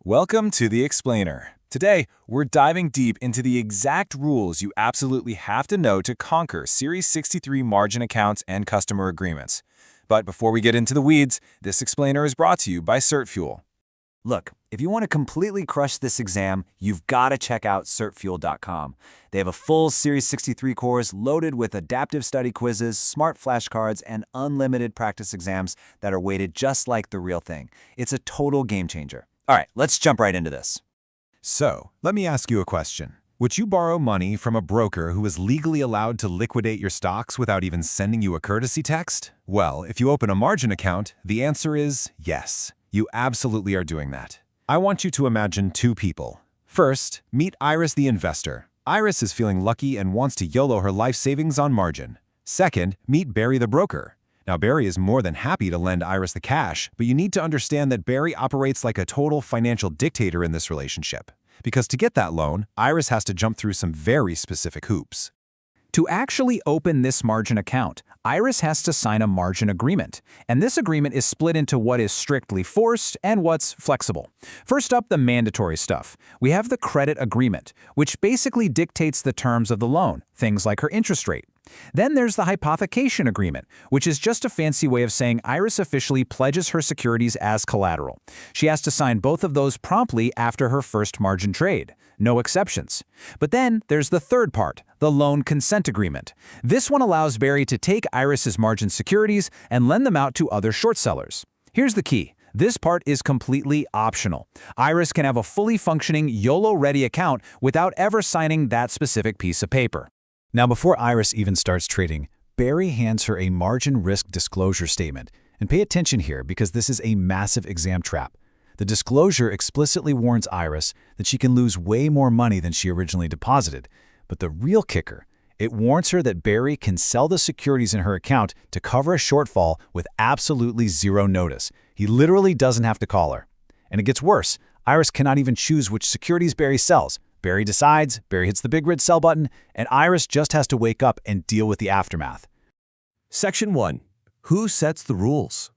Welcome to The Explainer. Today, we're diving deep into the exact rules you absolutely have to know to conquer Series 63 margin accounts and customer agreements. But before we get into the weeds, this explainer is brought to you by CertFuel. Look, if you want to completely crush this exam, you've got to check out certfuel.com. They have a full Series 63 course loaded with adaptive study quizzes, smart flashcards, and unlimited practice exams that are weighted just like the real thing. It's a total game changer. All right, let's jump right into this. So, let me ask you a question. Would you borrow money from a broker who is legally allowed to liquidate your stocks without even sending you a courtesy text? Well, if you open a margin account, the answer is yes. You absolutely are doing that. I want you to imagine two people. First, meet Iris the investor. Iris is feeling lucky and wants to YOLO her life savings on margin. Second, meet Barry the broker. Now, Barry is more than happy to lend Iris the cash, but you need to understand that Barry operates like a total financial dictator in this relationship. Because to get that loan, Iris has to jump through some very specific hoops. To actually open this margin account, Iris has to sign a margin agreement, and this agreement is split into what is strictly forced and what's flexible. First up, the mandatory stuff. We have the credit agreement, which basically dictates the terms of the loan, things like her interest rate. Then there's the hypothecation agreement, which is just a fancy way of saying Iris officially pledges her securities as collateral. She has to sign both of those promptly after her first margin trade. No exceptions. But then there's the third part, the loan consent agreement. This one allows Barry to take Iris's margin securities and lend them out to other short sellers. Here's the key. This part is completely optional. Iris can have a fully functioning YOLO-ready account without ever signing that specific piece of paper. Now, before Iris even starts trading, Barry hands her a margin risk disclosure statement. And pay attention here because this is a massive exam trap. The disclosure explicitly warns Iris that she can lose way more money than she originally deposited. But the real kicker, it warns her that Barry can sell the securities in her account to cover a shortfall with absolutely zero notice. He literally doesn't have to call her. And it gets worse. Iris cannot even choose which securities Barry sells. Barry decides, Barry hits the big red sell button, and Iris just has to wake up and deal with the aftermath. Section 1. Who sets the rules?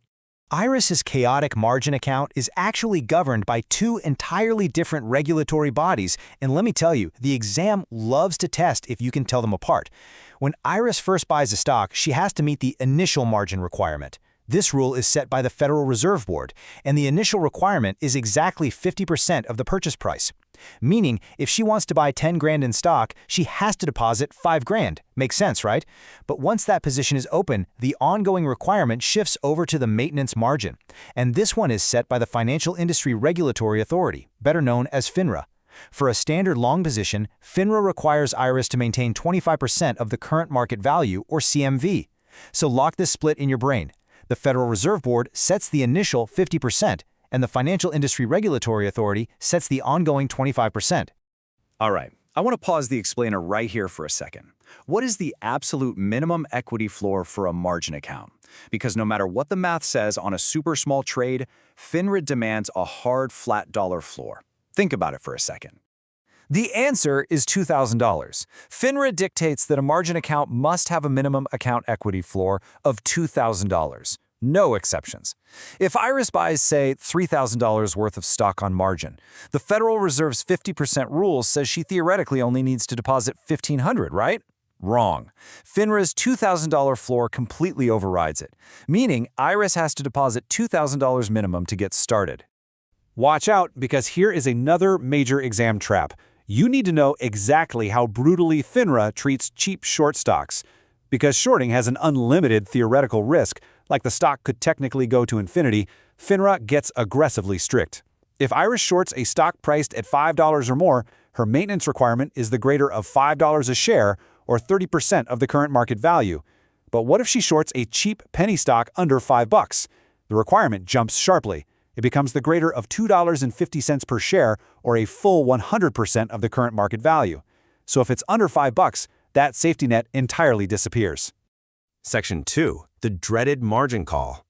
Iris's chaotic margin account is actually governed by two entirely different regulatory bodies, and let me tell you, the exam loves to test if you can tell them apart. When Iris first buys a stock, she has to meet the initial margin requirement. This rule is set by the Federal Reserve Board, and the initial requirement is exactly 50% of the purchase price. Meaning, if she wants to buy 10 grand in stock, she has to deposit 5 grand. Makes sense, right? But once that position is open, the ongoing requirement shifts over to the maintenance margin. And this one is set by the Financial Industry Regulatory Authority, better known as FINRA. For a standard long position, FINRA requires Iris to maintain 25% of the current market value, or CMV. So lock this split in your brain. The Federal Reserve Board sets the initial 50%, and the Financial Industry Regulatory Authority sets the ongoing 25%. All right, I want to pause the explainer right here for a second. What is the absolute minimum equity floor for a margin account? Because no matter what the math says on a super small trade, FINRA demands a hard flat dollar floor. Think about it for a second. The answer is $2,000. FINRA dictates that a margin account must have a minimum account equity floor of $2,000. No exceptions. If Iris buys, say, $3,000 worth of stock on margin, the Federal Reserve's 50% rule says she theoretically only needs to deposit $1,500, right? Wrong. FINRA's $2,000 floor completely overrides it, meaning Iris has to deposit $2,000 minimum to get started. Watch out, because here is another major exam trap. You need to know exactly how brutally FINRA treats cheap short stocks. Because shorting has an unlimited theoretical risk, like the stock could technically go to infinity, FINRA gets aggressively strict. If Iris shorts a stock priced at $5 or more, her maintenance requirement is the greater of $5 a share, or 30% of the current market value. But what if she shorts a cheap penny stock under $5? The requirement jumps sharply. It becomes the greater of $2.50 per share, or a full 100% of the current market value. So if it's under $5, that safety net entirely disappears. Section 2. The dreaded margin call.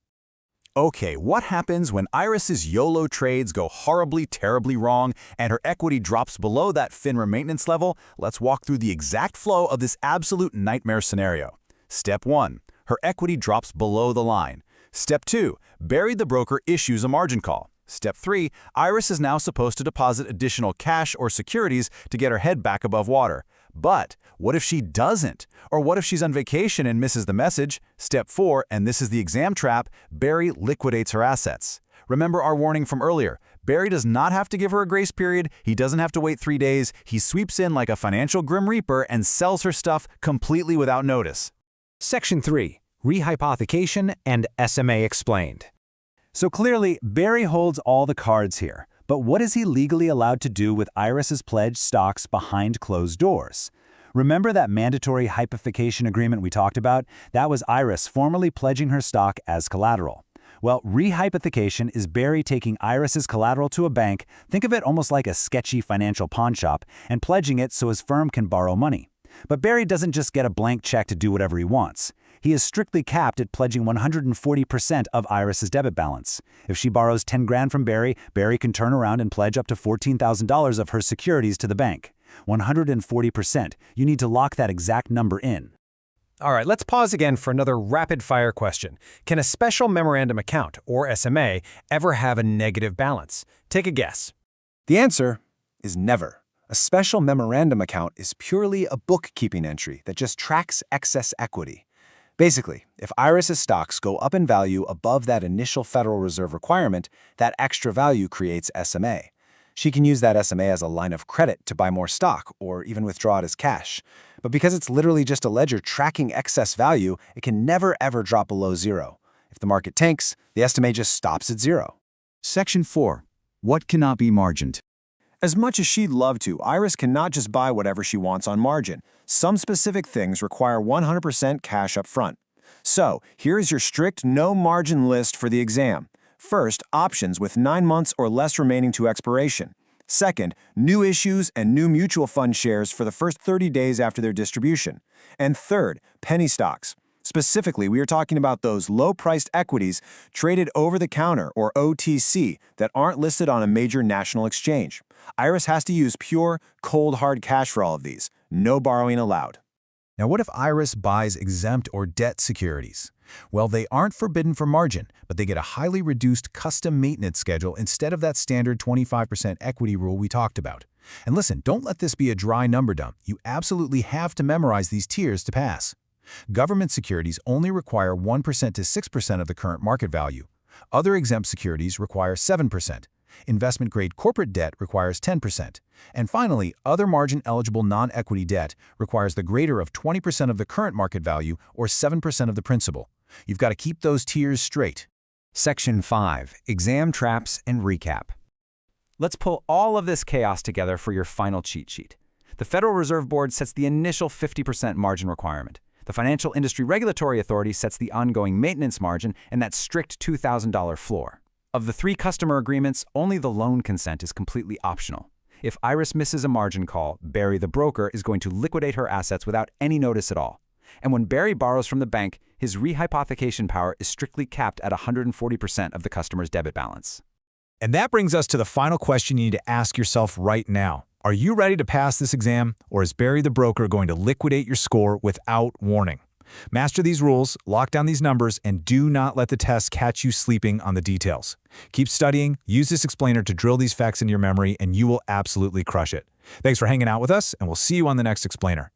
Okay, what happens when Iris's YOLO trades go horribly, terribly wrong and her equity drops below that FINRA maintenance level? Let's walk through the exact flow of this absolute nightmare scenario. Step 1. Her equity drops below the line. Step 2. Barry the broker issues a margin call. Step 3, Iris is now supposed to deposit additional cash or securities to get her head back above water. But what if she doesn't? Or what if she's on vacation and misses the message? Step 4, and this is the exam trap, Barry liquidates her assets. Remember our warning from earlier. Barry does not have to give her a grace period. He doesn't have to wait 3 days. He sweeps in like a financial grim reaper and sells her stuff completely without notice. Section 3. Rehypothecation and SMA explained. So clearly, Barry holds all the cards here. But what is he legally allowed to do with Iris's pledged stocks behind closed doors? Remember that mandatory hypothecation agreement we talked about? That was Iris formally pledging her stock as collateral. Well, rehypothecation is Barry taking Iris's collateral to a bank, think of it almost like a sketchy financial pawn shop, and pledging it so his firm can borrow money. But Barry doesn't just get a blank check to do whatever he wants. He is strictly capped at pledging 140% of Iris's debit balance. If she borrows 10 grand from Barry, Barry can turn around and pledge up to $14,000 of her securities to the bank. 140%. You need to lock that exact number in. All right, let's pause again for another rapid-fire question. Can a special memorandum account, or SMA, ever have a negative balance? Take a guess. The answer is never. A special memorandum account is purely a bookkeeping entry that just tracks excess equity. Basically, if Iris's stocks go up in value above that initial Federal Reserve requirement, that extra value creates SMA. She can use that SMA as a line of credit to buy more stock or even withdraw it as cash. But because it's literally just a ledger tracking excess value, it can never ever drop below zero. If the market tanks, the SMA just stops at zero. Section 4. What cannot be margined? As much as she'd love to, Iris cannot just buy whatever she wants on margin. Some specific things require 100% cash up front. So, here is your strict no-margin list for the exam. First, options with 9 months or less remaining to expiration. Second, new issues and new mutual fund shares for the first 30 days after their distribution. And third, penny stocks. Specifically, we are talking about those low-priced equities traded over-the-counter or OTC that aren't listed on a major national exchange. Iris has to use pure, cold, hard cash for all of these. No borrowing allowed. Now, what if Iris buys exempt or debt securities? Well, they aren't forbidden for margin, but they get a highly reduced custom maintenance schedule instead of that standard 25% equity rule we talked about. And listen, don't let this be a dry number dump. You absolutely have to memorize these tiers to pass. Government securities only require 1% to 6% of the current market value. Other exempt securities require 7%. Investment-grade corporate debt requires 10%. And finally, other margin-eligible non-equity debt requires the greater of 20% of the current market value or 7% of the principal. You've got to keep those tiers straight. Section 5. Exam traps and recap. Let's pull all of this chaos together for your final cheat sheet. The Federal Reserve Board sets the initial 50% margin requirement. The Financial Industry Regulatory Authority sets the ongoing maintenance margin and that strict $2,000 floor. Of the 3 customer agreements, only the loan consent is completely optional. If Iris misses a margin call, Barry the broker is going to liquidate her assets without any notice at all. And when Barry borrows from the bank, his rehypothecation power is strictly capped at 140% of the customer's debit balance. And that brings us to the final question you need to ask yourself right now. Are you ready to pass this exam, or is Barry the broker going to liquidate your score without warning? Master these rules, lock down these numbers, and do not let the test catch you sleeping on the details. Keep studying, use this explainer to drill these facts into your memory, and you will absolutely crush it. Thanks for hanging out with us, and we'll see you on the next explainer.